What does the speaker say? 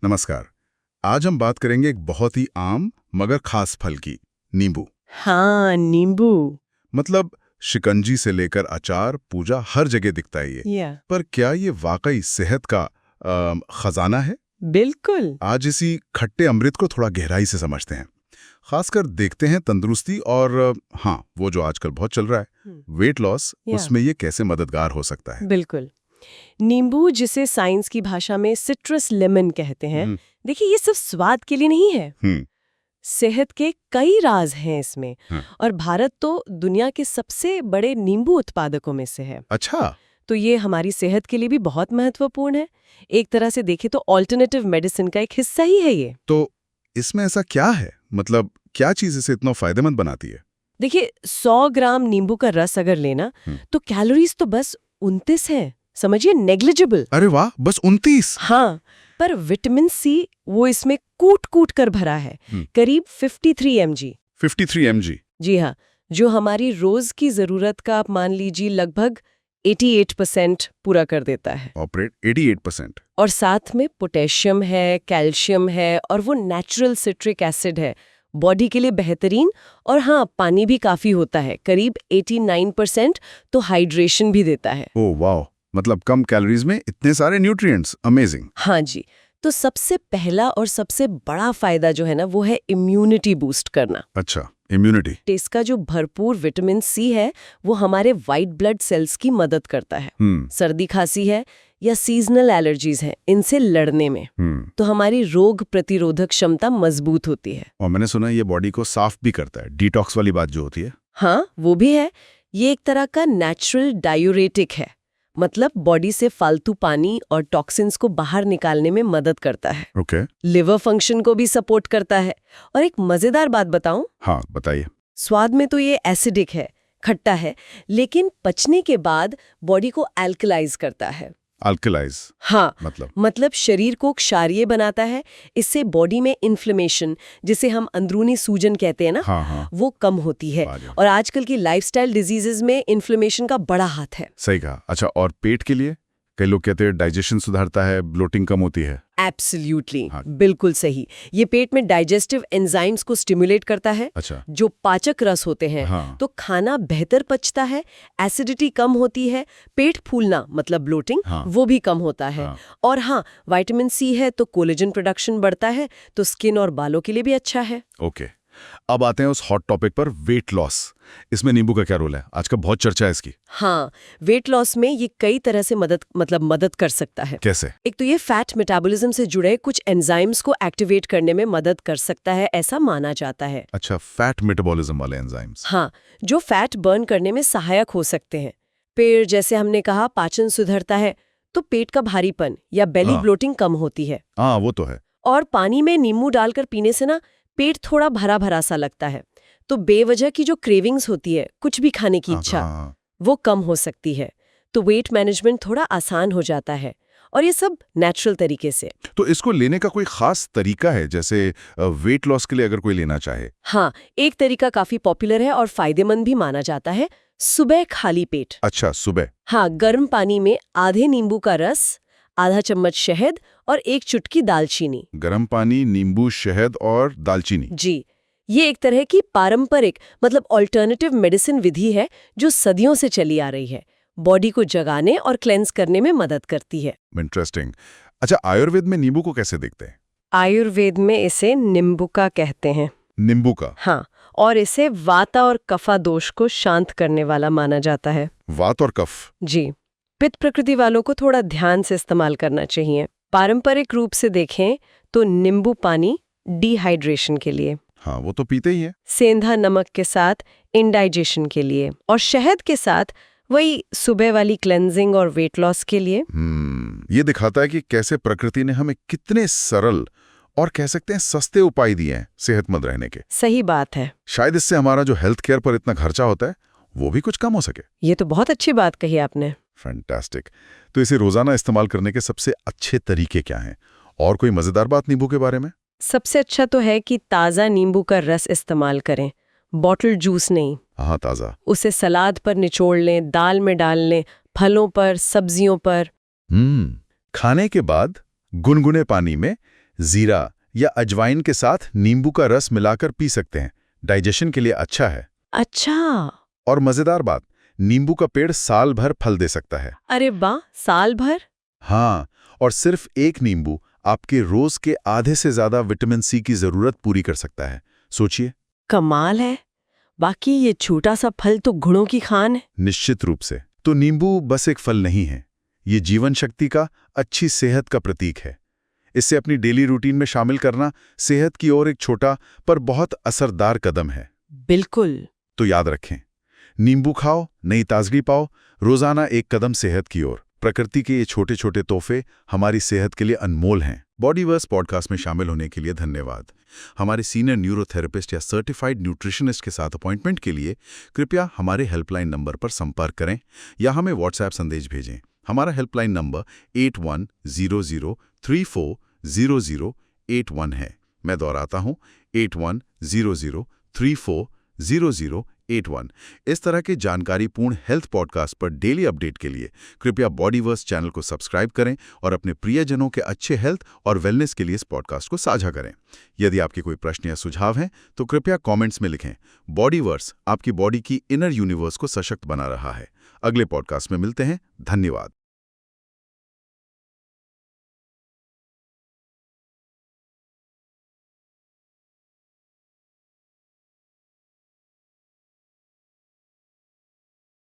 नमस्कार। आज हम बात करेंगे एक बहुत ही आम मगर खास फल की, नींबू। हाँ, नींबू। मतलब शिकंजी से लेकर अचार, पूजा हर जगह दिखता है ये। या पर क्या ये वाकई सेहत का खजाना है? बिल्कुल। आज इसी खट्टे अमृत को थोड़ा गहराई से समझते हैं। खासकर देखते हैं तंदुरुस्ती और हाँ, वो जो आजकल बहुत चल रहा है, वेट लॉस, या उसमें ये कैसे मददगार हो सकता है। बिल्कुल। नींबू, जिसे साइंस की भाषा में सिट्रस लेमन कहते हैं, देखिए ये सिर्फ स्वाद के लिए नहीं है। हम्म। सेहत के कई राज हैं इसमें। हाँ। और भारत तो दुनिया के सबसे बड़े नींबू उत्पादकों में से है। अच्छा। तो ये हमारी सेहत के लिए भी बहुत महत्वपूर्ण है। एक तरह से देखें तो ऑल्टरनेटिव मेडिसिन का एक हिस्सा ही है ये। तो इसमें ऐसा क्या है, मतलब क्या चीज इसे इतना फायदेमंद बनाती है? देखिए, 100 ग्राम नींबू का रस अगर लेना तो कैलोरीज तो बस 29 है। समझिए, नेग्लिजिबल। अरे वाह, बस 29। हाँ, पर विटामिन सी वो इसमें कूट कूट कर भरा है, करीब 53 mg। 53 mg। जी हाँ, जो हमारी रोज की जरूरत का आप मान लीजिए लगभग 88% पूरा कर देता है। ऑपरेट 88%। और साथ में पोटेशियम है, कैल्शियम है और वो नेचुरल सिट्रिक एसिड है, बॉडी के लिए बेहतरीन। और हाँ, पानी भी काफी होता है, करीब 89%, तो हाइड्रेशन भी देता है। ओह वाह, मतलब कम कैलोरीज में इतने सारे न्यूट्रिएंट्स, अमेजिंग। हाँ जी, तो सबसे पहला और सबसे बड़ा फायदा जो है ना, वो है इम्यूनिटी बूस्ट करना। अच्छा, इम्यूनिटी। इसका जो भरपूर विटामिन सी है वो हमारे वाइट ब्लड सेल्स की मदद करता है। सर्दी खांसी है या सीजनल एलर्जीज हैं, इनसे लड़ने में तो हमारी रोग प्रतिरोधक क्षमता मजबूत होती है। और मैंने सुना ये बॉडी को साफ भी करता है, डिटॉक्स वाली बात जो होती है। हाँ, वो भी है। ये एक तरह का नेचुरल डायूरेटिक है, मतलब बॉडी से फालतू पानी और टॉक्सिन्स को बाहर निकालने में मदद करता है। ओके। लिवर फंक्शन को भी सपोर्ट करता है। और एक मजेदार बात बताऊं? हाँ, बताइए। स्वाद में तो ये एसिडिक है, खट्टा है, लेकिन पचने के बाद बॉडी को एल्कलाइज करता है। अल्कलाइज? हाँ, मतलब शरीर को क्षारीय बनाता है। इससे बॉडी में इन्फ्लेमेशन, जिसे हम अंदरूनी सूजन कहते हैं ना, हाँ। वो कम होती है। और आजकल की लाइफस्टाइल डिजीजेज में इन्फ्लेमेशन का बड़ा हाथ है। सही कहा। अच्छा, और पेट के लिए? कई लोग कहते हैं डाइजेशन सुधारता है, ब्लोटिंग कम होती है। एब्सोल्युटली, बिल्कुल सही। ये पेट में डाइजेस्टिव एंजाइम्स को स्टिमुलेट करता है। अच्छा। जो पाचक रस होते हैं। तो खाना बेहतर पचता है, एसिडिटी कम होती है, पेट फूलना मतलब ब्लोटिंग वो भी कम होता है। और हाँ, विटामिन सी है तो कोलेजन प्रोडक्शन बढ़ता है, तो स्किन और बालों के लिए भी अच्छा है। ओके, अब आते हैं उस हॉट टॉपिक पर, वेट लॉस। इसमें नींबू का क्या रोल है? आज का बहुत चर्चा है इसकी। हाँ, वेट लॉस में ये कई तरह से मदद कर सकता है। कैसे? एक तो ये फैट मेटाबॉलिज्म से जुड़े कुछ एंजाइम्स को एक्टिवेट करने में मदद कर सकता है, ऐसा माना जाता है। अच्छा, फैट मेटाबॉलिज्म वाले एंजाइम्स। हाँ, जो फैट बर्न करने में सहायक हो सकते हैं। फिर जैसे हमने कहा, पाचन सुधरता है तो पेट का भारीपन या बेली ब्लोटिंग कम होती है। हाँ, वो तो है। और पानी में नींबू डालकर पीने से ना पेट थोड़ा भरा भरा सा लगता है, तो बेवजह की जो क्रेविंग्स होती है, कुछ भी खाने की इच्छा, वो कम हो सकती है। तो वेट मैनेजमेंट थोड़ा आसान हो जाता है, और ये सब नेचुरल तरीके से। तो इसको लेने का कोई खास तरीका है, जैसे वेट लॉस के लिए अगर कोई लेना चाहे? हाँ, एक तरीका काफी पॉपुलर है और फायदेमंद भी माना जाता है। सुबह खाली पेट। अच्छा, सुबह? हाँ, गर्म पानी में आधे नींबू का रस, आधा चम्मच शहद और 1 चुटकी दालचीनी। गर्म पानी, नींबू, शहद और दालचीनी? जी, ये एक तरह की पारंपरिक मतलब ऑल्टरनेटिव मेडिसिन विधि है जो सदियों से चली आ रही है। बॉडी को जगाने और क्लेंस करने में मदद करती है। इंटरेस्टिंग। अच्छा, आयुर्वेद में नींबू को कैसे देखते हैं? आयुर्वेद में इसे निम्बुका कहते हैं। नींबू का? हाँ, और इसे वाता और कफा दोष को शांत करने वाला माना जाता है। वात और कफ? जी, पित्त प्रकृति वालों को थोड़ा ध्यान से इस्तेमाल करना चाहिए। पारंपरिक रूप से देखें तो नींबू पानी डिहाइड्रेशन के लिए, हाँ, वो तो पीते ही है। सेंधा नमक के साथ इंडाइजेशन के लिए, और शहद के साथ वही सुबह वाली क्लेंजिंग और वेट लॉस के लिए। ये दिखाता है कि कैसे प्रकृति ने हमें कितने सरल और कह सकते हैं सस्ते उपाय दिए हैं सेहतमंद रहने के। सही बात है। शायद इससे हमारा जो हेल्थ केयर पर इतना खर्चा होता है वो भी कुछ कम हो सके। ये तो बहुत अच्छी बात कही आपने। फैंटास्टिक। तो इसे रोजाना इस्तेमाल करने के सबसे अच्छे तरीके क्या हैं? और कोई मजेदार बात नींबू के बारे में? सबसे अच्छा तो है कि ताज़ा नींबू का रस इस्तेमाल करें, बॉटल जूस नहीं। हाँ, ताज़ा। उसे सलाद पर निचोड़ लें, दाल में डाल लें, फलों पर, सब्जियों पर। खाने के बाद गुनगुने पानी में जीरा या अजवाइन के साथ नींबू का रस मिलाकर पी सकते हैं। डाइजेशन के लिए अच्छा है। अच्छा। और मजेदार बात, नींबू का पेड़ साल भर फल दे सकता है। अरे वाह, साल भर? हाँ, और सिर्फ एक नींबू आपके रोज के आधे से ज्यादा विटामिन सी की जरूरत पूरी कर सकता है। सोचिए। कमाल है। बाकी ये छोटा सा फल तो गुणों की खान है। निश्चित रूप से। तो नींबू बस एक फल नहीं है, ये जीवन शक्ति का, अच्छी सेहत का प्रतीक है। इसे अपनी डेली रूटीन में शामिल करना सेहत की ओर एक छोटा पर बहुत असरदार कदम है। बिल्कुल। तो याद रखें, नींबू खाओ, नई ताजगी पाओ, रोजाना एक कदम सेहत की ओर। प्रकृति के ये छोटे छोटे तोहफे हमारी सेहत के लिए अनमोल हैं। बॉडीवर्स पॉडकास्ट में शामिल होने के लिए धन्यवाद। हमारे सीनियर न्यूरोथेरेपिस्ट या सर्टिफाइड न्यूट्रिशनिस्ट के साथ अपॉइंटमेंट के लिए कृपया हमारे हेल्पलाइन नंबर पर संपर्क करें या हमें व्हाट्सएप संदेश भेजें। हमारा हेल्पलाइन नंबर 8100340081 है। मैं दोहराता हूँ, 8100340081। इस तरह के जानकारीपूर्ण हेल्थ पॉडकास्ट पर डेली अपडेट के लिए कृपया बॉडीवर्स चैनल को सब्सक्राइब करें और अपने प्रियजनों के अच्छे हेल्थ और वेलनेस के लिए इस पॉडकास्ट को साझा करें। यदि आपके कोई प्रश्न या सुझाव हैं तो कृपया कमेंट्स में लिखें। बॉडीवर्स आपकी बॉडी की इनर यूनिवर्स को सशक्त बना रहा है। अगले पॉडकास्ट में मिलते हैं। धन्यवाद।